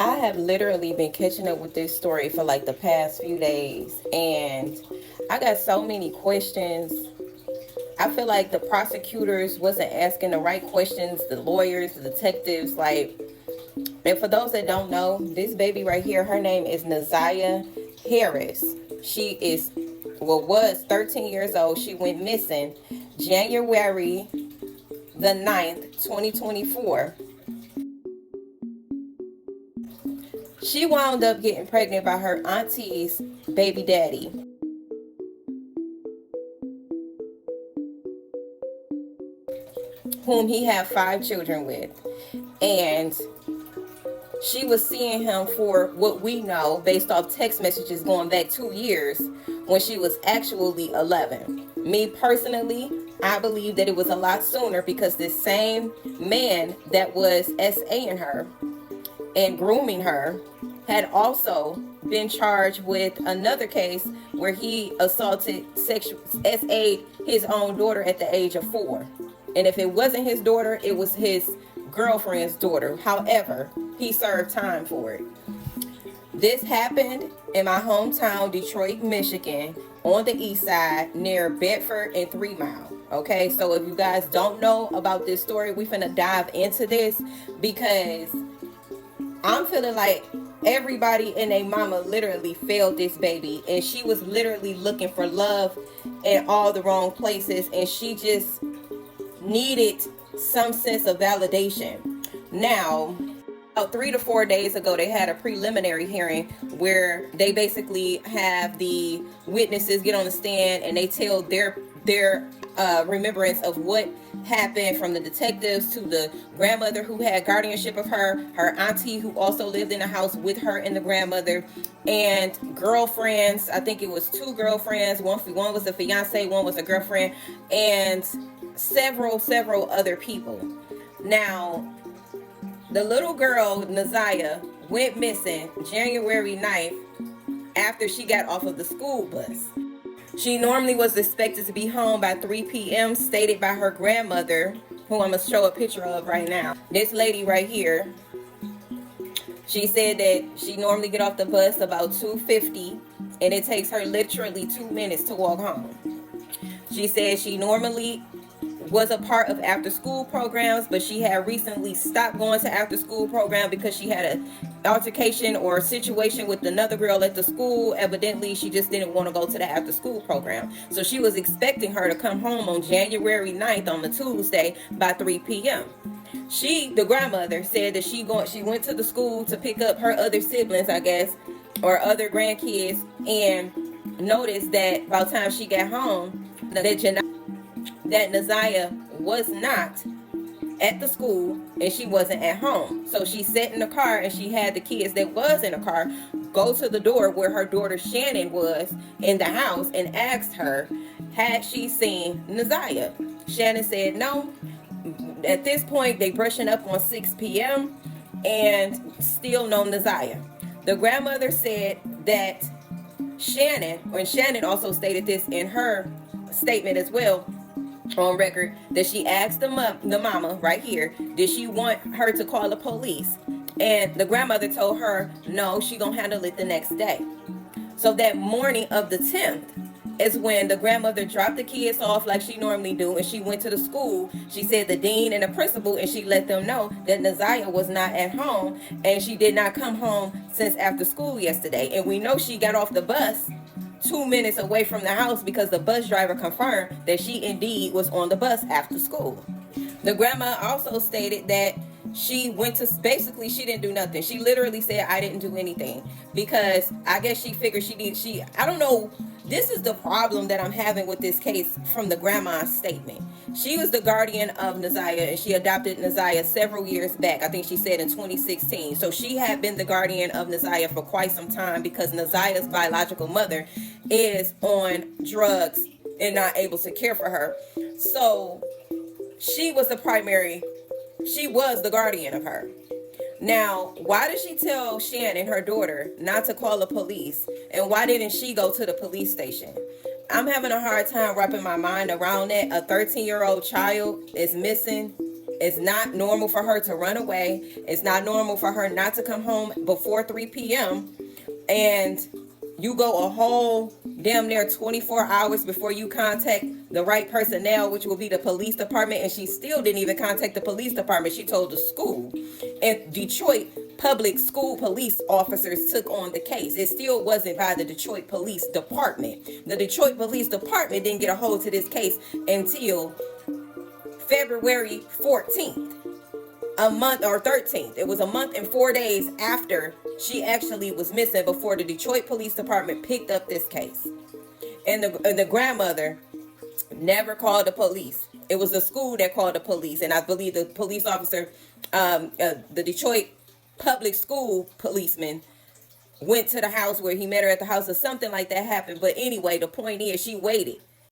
I have literally been catching up with this story for like the past few days, and I got so many questions. I feel like the prosecutors wasn't asking the right questions, the lawyers, the detectives, like. And for those that don't know, this baby right here, her name is NAZIYAH Harris. She is, well, was 13 years old. She went missing January the 9th, 2024. She wound up getting pregnant by her auntie's baby daddy, whom he had 5 children with. And she was seeing him for what we know based off text messages going back 2 years, when she was actually 11. Me personally, I believe that it was a lot sooner, because this same man that was SAing her and grooming her had also been charged with another case where he assaulted, SA'd his own daughter at the age of 4. And if it wasn't his daughter, it was his girlfriend's daughter. However, he served time for it. This happened in my hometown, Detroit, Michigan, on the east side near Bedford and 3 Mile. Okay, so if you guys don't know about this story, we finna dive into this, because I'm feeling like everybody and their mama literally failed this baby, and she was literally looking for love in all the wrong places, and she just needed some sense of validation. Now, about 3 to 4 days ago, they had a preliminary hearing where they basically have the witnesses get on the stand and they tell their remembrance of what happened, from the detectives to the grandmother who had guardianship of her auntie who also lived in the house with her and the grandmother, and girlfriends. I think it was 2 girlfriends. One was a fiance, one was a girlfriend, and several other people. Now, the little girl, NAZIYAH, went missing January 9th after she got off of the school bus. She normally was expected to be home by 3 p.m., stated by her grandmother, who I'm going to show a picture of right now. This lady right here, she said that she normally get off the bus about 2:50, and it takes her literally 2 minutes to walk home. She said she normally was a part of after school programs, but she had recently stopped going to after school program because she had an altercation or a situation with another girl at the school. Evidently, she just didn't want to go to the after school program. So she was expecting her to come home on January 9th on the Tuesday by 3 p.m. The grandmother said that she went to the school to pick up her other siblings, I guess, or other grandkids, and noticed that by the time she got home, that NAZIYAH was not at the school and she wasn't at home. So she sat in the car and she had the kids that was in the car go to the door where her daughter Shannon was in the house and asked her, had she seen NAZIYAH? Shannon said no. At this point, they brushing up on 6 p.m. and still no NAZIYAH. The grandmother said that Shannon also stated this in her statement as well, on record, that she asked the mama right here, did she want her to call the police? And the grandmother told her no, she gonna handle it the next day. So that morning of the 10th is when the grandmother dropped the kids off like she normally do, and she went to the school. She said the dean and the principal, and she let them know that NAZIYAH was not at home, and she did not come home since after school yesterday. And we know she got off the bus 2 minutes away from the house, because the bus driver confirmed that she indeed was on the bus after school. The grandma also stated that she went to, basically she didn't do nothing. She literally said, I didn't do anything, because I guess she figured I don't know. This is the problem that I'm having with this case from the grandma's statement. She was the guardian of NAZIYAH, and she adopted NAZIYAH several years back. I think she said in 2016. So she had been the guardian of NAZIYAH for quite some time, because NAZIYAH's biological mother is on drugs and not able to care for her. So she was the guardian of her. Now, why did she tell Shannon, her daughter, not to call the police? And why didn't she go to the police station? I'm having a hard time wrapping my mind around that. A 13-year-old child is missing, It's not normal for her to run away. It's not normal for her not to come home before 3 p.m. And you go a whole damn near 24 hours before you contact the right personnel, which will be the police department. And she still didn't even contact the police department. She told the school. And Detroit public school police officers took on the case. It still wasn't by the Detroit Police Department. The Detroit Police Department didn't get a hold to this case until February 14th, a month, or 13th. It was a month and 4 days after she actually was missing before the Detroit Police Department picked up this case. And the grandmother never called the police. It was the school that called the police. And I believe the police officer, the Detroit public school policeman, went to the house where he met her at the house, or something like that happened. But anyway, the point is, she waited.